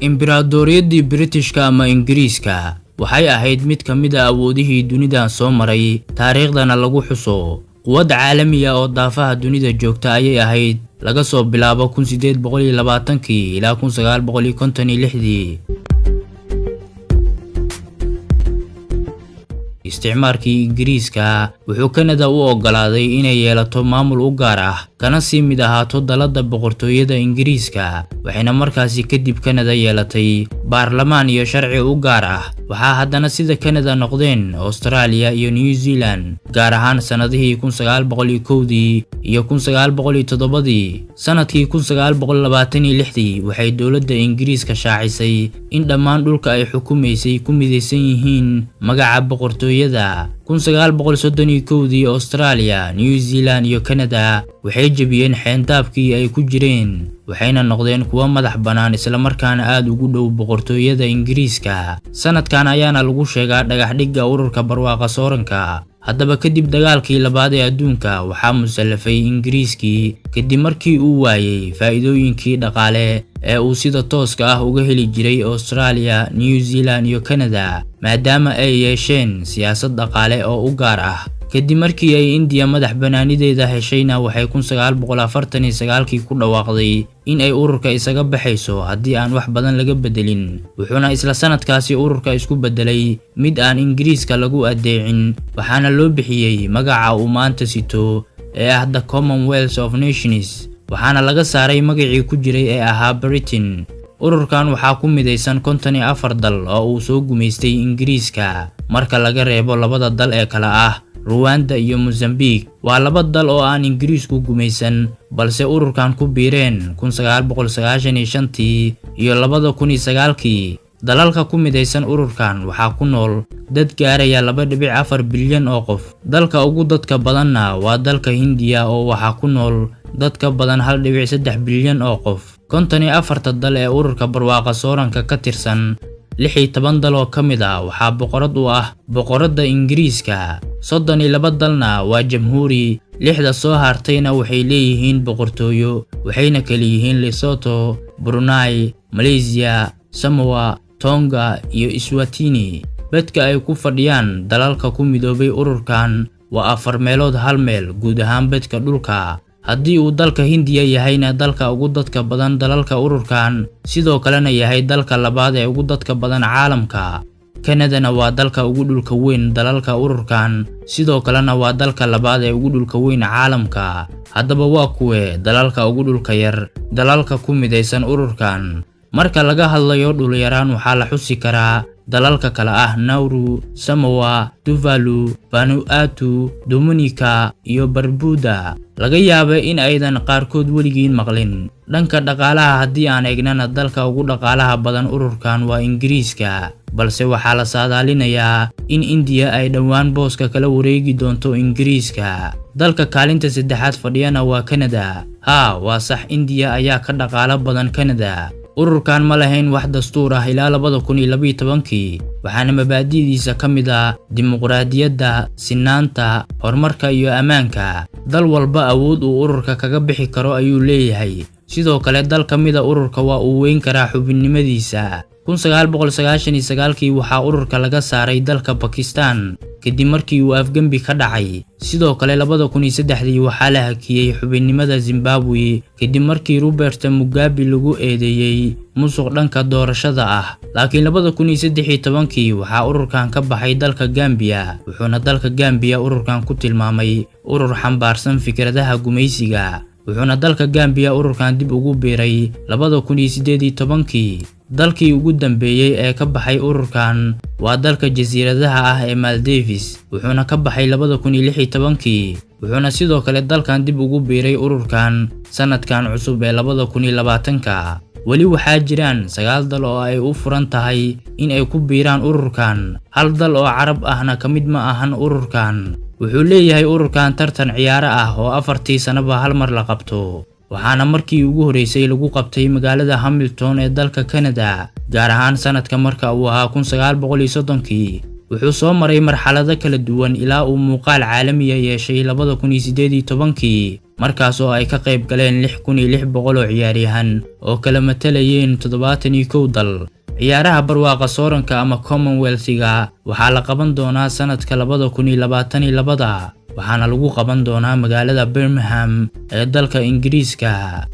Imbiradoriyadii Britishka ama Ingiriiska waxay ahayd mid ka mid ah awoodihii dunida soo maray taariikhdana lagu xuso quwad caalami ah oo daafaha dunida joogta ayay ahayd laga soo bilaabo 1820 ilaa 1956 isticmaalkii Ingiriiska wuxuu Kanada u ogolaaday inay yeelato maamul u gaar ah kana sii mid ahaato dalada boqortooyada Ingiriiska waxayna markaasi kadib Kanada yeelatay baarlamaan iyo sharci u gaar ah waxaa haddana sida Kanada noqdeen Australia iyo New Zealand gaar ahaan sanadihii 1901 iyo 1907 sanadkii 1926 waxay dawladda Ingiriiska shaacisay in dhammaan dhulka ay xukumaysay ku midaysan yihiin magaca boqortooyada 1931 Australia, New Zealand iyo Canada waxay jabiyeen xeyndaabkii ay ku jireen waxayna noqdeen kuwa madax banaan isla markaana aad ugu dhow boqortooyada Ingiriiska sanadkan ayaana lagu sheegaa dhagax dhigga ururka barwaaqa sooranka haddaba kadib dagaalkii labaad ee adduunka waxaa musallafay Ingiriiskii kadib markii uu waayay faa'iidooyinkii dhaqaale ee uu sida tooska ah uga heli jiray Australia, New Zealand iyo Canada maadaama ay yeesheen siyaasad dhaqaale oo u gaar ah kadib markii ay India madax banaanideeda heshayna waxay 1949 ku dhawaaqday in ay ururka isaga baxayso haddii aan wax badan laga bedelin wuxuuna isla sanadkaasi ururka isku bedelay mid aan Ingiriiska lagu adeecin waxaana loo bixiyay magaca uu maanta sito ee ah The Commonwealth of Nations waxaana laga saaray magacii ku jiray ee ahaa Britain ururkan waxaa ku midaysan 54 dal oo uu soo gumaystay Ingiriiska marka laga reebo labada dal ee kala ah Rwanda iyo Mozambique waa laba dal oo aan Ingiriisku gumaysan balse ururkan ku biireen 1995 iyo 2009 dalalka ku midaysan ururkan waxaa ku nool dad gaaraya 2.4 bilyan oo qof dalka ugu dadka badanna waa dalka Hindiya oo waxaa ku nool dad ka badan 1.3 bilyan oo qof 54 dal ee ururka barwaaqa sooranka ka tirsan 16 dal oo kamid ah waxaa boqorad u ah boqoradda Ingiriiska 32 dalna waa jamhuuri 6 soo hartayna waxay leeyihiin boqortooyo waxayna kala yihiin Lesotho, Brunei, Malaysia, Samoa, Tonga iyo Eswatini badka ay ku fadhiyaan dalalka ku midoobay ururkan waa 4 meelood hal meel guud ahaan badka dhulka haddii uu dalka Hindiya yahayna dalka ugu dadka badan dalalka ururkan sidoo kalena yahay dalka labaad ee ugu dadka badan caalamka Canada waa dalka ugu dhulka weyn dalalka ururkan sidoo kalena waa dalka labaad ee ugu dhulka weyn caalamka haddaba waa kuwe dalalka ugu dhulka yar dalalka ku midaysan ururkan marka laga hadlayo dhul yaraan waxaa la xusi karaa dalalka kala ah Nauru, Samoa, Tuvalu, Vanuatu, Dominica iyo Barbuda laga yaabay in aydan qaarkood weligiin maqlin dhanka dhaqaalaha haddii aan eegnana dalka ugu dhaqaalaha badan ururkan waa Ingiriiska balse waxaa la saadaalinayaa in India ay dhawaan booska kala wareegi doonto Ingiriiska dalka kaalinta saddexaad fadhiyana waa Canada waa sax India ayaa ka dhaqaalo badan Canada ururkan ma lahayn wax dastuur ah ilaa 2012 waxaana mabaadi'diisa ka mid ah dimuqraadiyadda sinaanta horumarka iyo ammaanka dal walba awood uu ururka kaga bixi karo ayuu leeyahay sidoo kale dal ka mid ah ururka waa uu weyn karaa xubinnimadiisa 1999 waxaa ururka laga saaray dalka Pakistan kadib markii uu afgambi ka dhacay sidoo kale 2003 waxaa la hakiyay xubinnimada Zimbabwe kadib markii Robert Mugabe lagu eedeeyay musuq dhanka doorashada ah laakiin 2013 waxaa ururkan ka baxay dalka Gambia wuxuuna dalka Gambia ururkan ku tilmaamay urur xambaarsan fikradaha gumaysiga wuxuuna dalka Gambia ururkan dib ugu biiray 2018 dalkii ugu dambeeyay ee ka baxay ururkan waa dalka jasiiradaha ah ee Maldives wuxuuna ka baxay 2016 wuxuuna sidoo kale dalkan dib ugu biiray ururkan sanadkan cusub ee 2020 wali waxaa jiraan 9 dal oo ay u furan tahay in ay ku biiraan ururkan hal dal oo Carab ahna kamid ma ahan ururkan wuxuu leeyahay ururkan tartan ciyaaro ah oo 4 sanaba hal mar la qabto waxaana markii ugu horeysay lagu qabtay magaalada Hamilton ee dalka Canada gaar ahaan sanadka marka uu ahaa 1930 wuxuu soo maray marxalado kala duwan ilaa uu muuqaal caalami ah yeeshay 2018 markaas oo ay ka qayb galeen 6600 oo ciyaaryahan oo kala matalayeen 71 dal. ciyaaraha barwaaqa sooranka ama Commonwealth-ga waxaa la qaban doonaa sanadka 2022 waxaana lagu qaban doonaa magaalada Birmingham ee dalka Ingiriiska.